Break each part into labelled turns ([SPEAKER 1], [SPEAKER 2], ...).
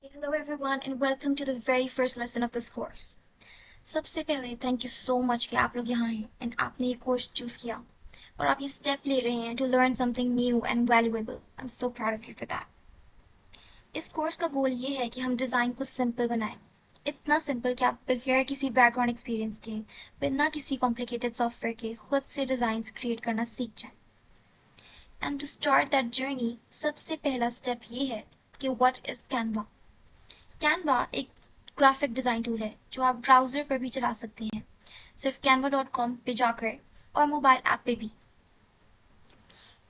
[SPEAKER 1] Hello everyone and welcome to the very first lesson of this course. सबसे पहले thank you so much कि आप लोग यहाँ हैं एंड आपने ये कोर्स चूज किया और आप ये स्टेप ले रहे हैं to learn something new and valuable. I am so proud of you for that. इस कोर्स का गोल ये है कि हम डिज़ाइन को सिंपल बनाएं, इतना सिंपल कि आप बगैर किसी बैकग्राउंड एक्सपीरियंस के, बिना किसी कॉम्प्लिकेटेड सॉफ्टवेयर के खुद से डिज़ाइंस क्रिएट करना सीख जाएं। And to start that journey सबसे पहला स्टेप ये है कि व्हाट इज़ कैनवा। कैनवा एक ग्राफिक डिज़ाइन टूल है जो आप ब्राउज़र पर भी चला सकते हैं, सिर्फ canva.com पे जाकर, और मोबाइल ऐप पे भी।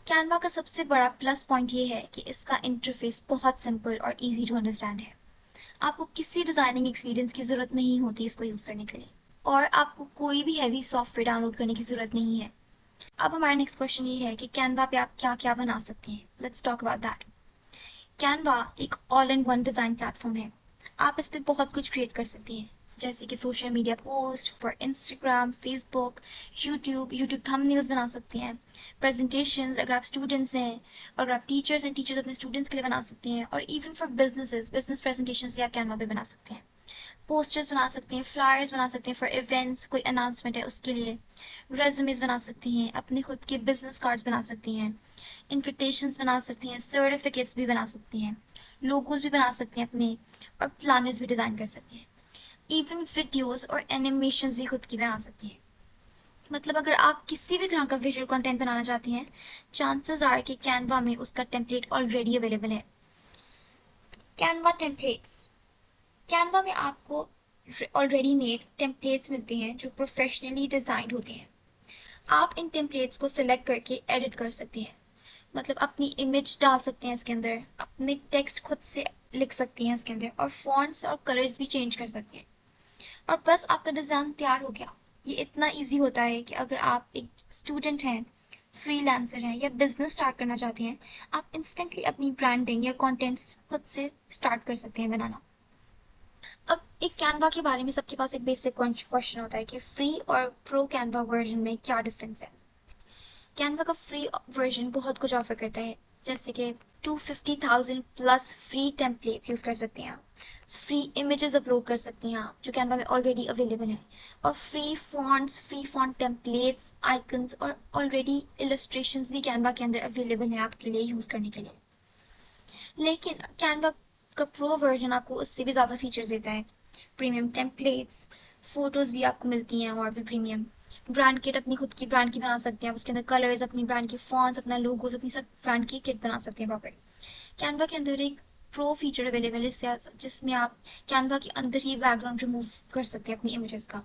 [SPEAKER 1] कैनवा का सबसे बड़ा प्लस पॉइंट ये है कि इसका इंटरफेस बहुत सिंपल और इजी टू अंडरस्टैंड है। आपको किसी डिज़ाइनिंग एक्सपीरियंस की ज़रूरत नहीं होती इसको यूज़ करने के लिए, और आपको कोई भी हैवी सॉफ्टवेयर डाउनलोड करने की ज़रूरत नहीं है। अब हमारा नेक्स्ट क्वेश्चन ये है कि कैनवा पे आप क्या क्या बना सकते हैं। Let's talk about that. Canva एक all in one design platform है। आप इस पे बहुत कुछ क्रिएट कर सकती हैं, जैसे कि social media post for Instagram, Facebook, YouTube thumbnails बना सकती हैं, प्रेजेंटेशंस अगर आप स्टूडेंट्स हैं, और अगर आप टीचर्स हैं, टीचर्स अपने स्टूडेंट्स के लिए बना सकते हैं, और इवन फॉर बिजनेस प्रेजेंटेशंस भी आप कैनवा पे बना सकते हैं। पोस्टर्स बना सकते हैं, फ्लायर्स बना सकते हैं फॉर इवेंट्स, कोई अनाउंसमेंट है उसके लिए, रेज्यूमेस बना सकती हैं, अपने खुद के बिजनेस कार्ड्स बना सकती हैं, इन्विटेशंस बना सकती हैं, सर्टिफिकेट्स भी बना सकती हैं, लोगोज भी बना सकती हैं अपने, और प्लानर्स भी डिज़ाइन कर सकती हैं। इवन वीडियोस और एनिमेशंस भी खुद की बना सकती हैं। मतलब अगर आप किसी भी तरह का विजुअल कंटेंट बनाना चाहती हैं, चांसेस आर कि कैनवा में उसका टेम्पलेट ऑलरेडी अवेलेबल है। Canva templates. कैनवा में आपको ऑलरेडी मेड टेम्पलेट्स मिलते हैं जो प्रोफेशनली डिज़ाइंड होते हैं। आप इन टेम्पलेट्स को सिलेक्ट करके एडिट कर सकते हैं, मतलब अपनी इमेज डाल सकते हैं इसके अंदर, अपने टेक्स्ट खुद से लिख सकती हैं इसके अंदर, और फॉन्ट्स और कलर्स भी चेंज कर सकती हैं, और बस आपका डिज़ाइन तैयार हो गया। ये इतना इजी होता है कि अगर आप एक स्टूडेंट हैं, फ्रीलांसर हैं, या बिजनेस स्टार्ट करना चाहते हैं, आप इंस्टेंटली अपनी ब्रांडिंग या कंटेंट्स खुद से स्टार्ट कर सकते हैं बनाना। अब एक कैनवा के बारे में सबके पास एक बेसिक क्वेश्चन होता है कि फ्री और प्रो कैनवा वर्जन में क्या डिफरेंस है। कैनवा का फ्री वर्जन बहुत कुछ ऑफर करता है, जैसे कि 250,000 प्लस फ्री टेम्पलेट्स यूज़ कर सकते हैं आप, फ्री इमेजेस अपलोड कर सकते हैं आप जो कैनवा में ऑलरेडी अवेलेबल है, और free fonts, free font templates, icons और ऑलरेडी इलस्ट्रेशंस भी कैनवा के अंदर अवेलेबल हैं आपके लिए यूज़ करने के लिए। लेकिन कैनवा का प्रो वर्जन आपको उससे भी ज़्यादा फीचर्स देता है। प्रीमियम टेम्पलेट्स, फोटोज़ भी आपको मिलती हैं और भी प्रीमियम, ब्रांड किट अपनी खुद की ब्रांड की बना सकते हैं, उसके अंदर कलर्स, अपनी ब्रांड के फॉन्ट्स, अपना लोगोज, अपनी सब ब्रांड की किट बना सकते हैं प्रॉपर। कैनवा के अंदर एक प्रो फीचर अवेलेबल है जिसमें आप कैनवा के अंदर ही बैकग्राउंड रिमूव कर सकते हैं अपनी इमेजेस का,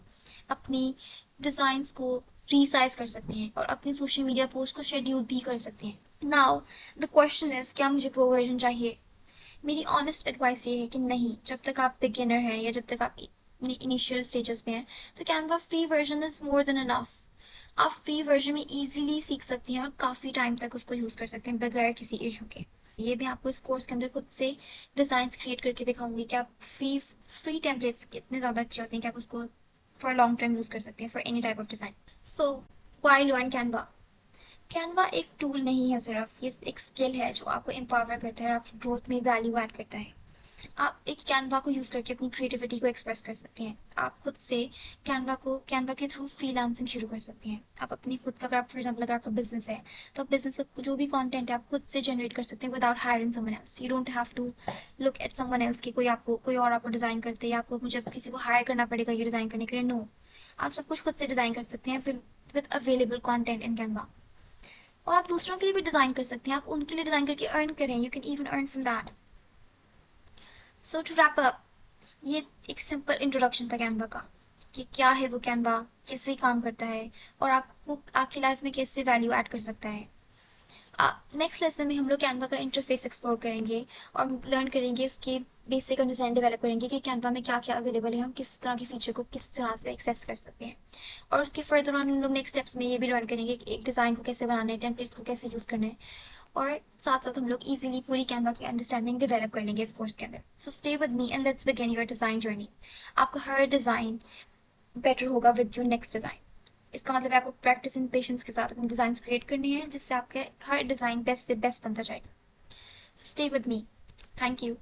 [SPEAKER 1] अपनी डिज़ाइंस को रीसाइज कर सकते हैं, और अपनी सोशल मीडिया पोस्ट को शेड्यूल भी कर सकते हैं। नाउ द क्वेश्चन इज, क्या मुझे प्रो वर्जन चाहिए? मेरी ऑनेस्ट एडवाइस ये है कि नहीं, जब तक आप बिगिनर हैं या जब तक आप इनिशियल स्टेजेस पे हैं, तो Canva free version is more than enough. आप फ्री वर्जन में इजीली सीख सकती हैं और काफ़ी टाइम तक उसको यूज़ कर सकते हैं बगैर किसी इशू के। ये भी आपको इस कोर्स के अंदर खुद से डिज़ाइंस क्रिएट करके दिखाऊंगी कि आप फ्री टेम्पलेट्स कितने ज़्यादा अच्छे होते हैं कि आप उसको फॉर लॉन्ग टर्म यूज़ कर सकते हैं for any type of design. So why learn Canva? Canva एक टूल नहीं है सिर्फ, ये एक स्किल है जो आपको एम्पावर करता है और आपकी ग्रोथ में वैल्यू ऐड करता है। आप एक कैनवा को यूज़ करके अपनी क्रिएटिविटी को एक्सप्रेस कर सकते हैं। आप खुद से कैनवा के थ्रू फ्रीलांसिंग शुरू कर सकते हैं। आप अपनी खुद का, अगर आप फॉर एग्जाम्पल अगर आपका बिजनेस है, तो आप बिजनेस का जो भी कंटेंट है आप खुद से जनरेट कर सकते हैं without hiring someone else. You don't have to look at someone else कि कोई और आपको डिज़ाइन करते हैं, या आपको मुझे किसी को हायर करना पड़ेगा ये डिज़ाइन करने के लिए। नो, आप सब कुछ खुद से डिज़ाइन कर सकते हैं with available content in Canva. और आप दूसरों के लिए भी डिज़ाइन कर सकते हैं, आप उनके लिए डिज़ाइन करके अर्न करें। You can even earn from that. So to wrap up, ये एक सिंपल इंट्रोडक्शन था कैनवा का, कि क्या है वो कैनवा, कैसे काम करता है, और आपको आपकी लाइफ में कैसे वैल्यू ऐड कर सकता है। नेक्स्ट लेसन में हम लोग कैनवा का इंटरफेस एक्सप्लोर करेंगे और लर्न करेंगे, उसके बेसिक अंडरस्टैंड डेवलप करेंगे कि कैनवा में क्या क्या अवेलेबल है, हम किस तरह के फीचर को किस तरह से एक्सेस कर सकते हैं। और उसके फर्दर ऑन हम लोग नेक्स्ट स्टेप्स में ये भी लर्न करेंगे कि एक डिज़ाइन को कैसे बनाना है, टेम्पलेट्स को कैसे यूज़ करना है, और साथ साथ हम लोग इजीली पूरी कैनवा की अंडरस्टैंडिंग डेवलप कर लेंगे इस कोर्स के अंदर। So stay with me and let's begin your design journey. आपका हर डिज़ाइन बेटर होगा विद योर नेक्स्ट डिज़ाइन। इसका मतलब है आपको प्रैक्टिस एंड पेशेंस के साथ अपने डिज़ाइन क्रिएट करनी है, जिससे आपके हर डिज़ाइन बेस्ट से बेस्ट बनता जाएगा। So stay with me. Thank you.